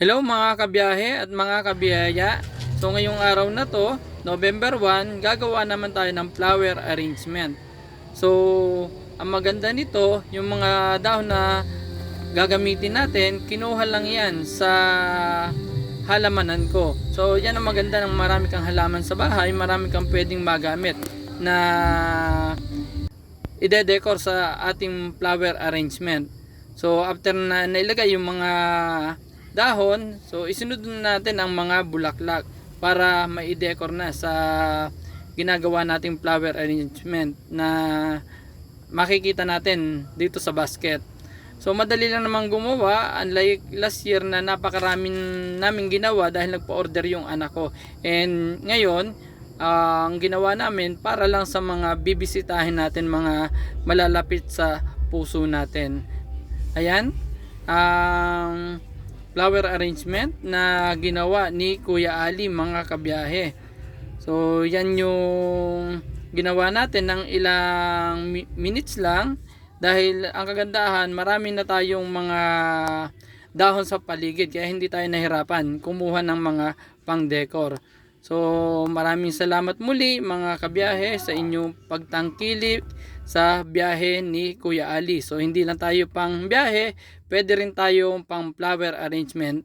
Hello mga kabiyahe at mga kabiyaya. So ngayong araw na to, November 1, gagawa naman tayo ng flower arrangement. So ang maganda nito, yung mga dahon na gagamitin natin, kinuha lang yan sa halamanan ko. So yan ang maganda ng marami kang halaman sa bahay, marami kang pwedeng magamit na ide-decor sa ating flower arrangement. So after na nailagay yung mga dahon, so isunod natin ang mga bulaklak para mai-decor na sa ginagawa nating flower arrangement na makikita natin dito sa basket. So madali lang naman gumawa, unlike last year na napakaraming namin ginawa dahil nagpa-order yung anak ko. And ngayon, ang ginawa namin para lang sa mga bibisitahin natin, mga malalapit sa puso natin. Ayan, ang flower arrangement na ginawa ni Kuya Ali mga kabiyahe. So yan yung ginawa natin ng ilang minutes lang, dahil ang kagandahan, marami na tayong mga dahon sa paligid kaya hindi tayo nahirapan kumuha ng mga pang decor. So maraming salamat muli mga kabiyahe sa inyong pagtangkilik sa biyahe ni Kuya Ali. So hindi lang tayo pang biyahe, pwede rin tayo pang flower arrangement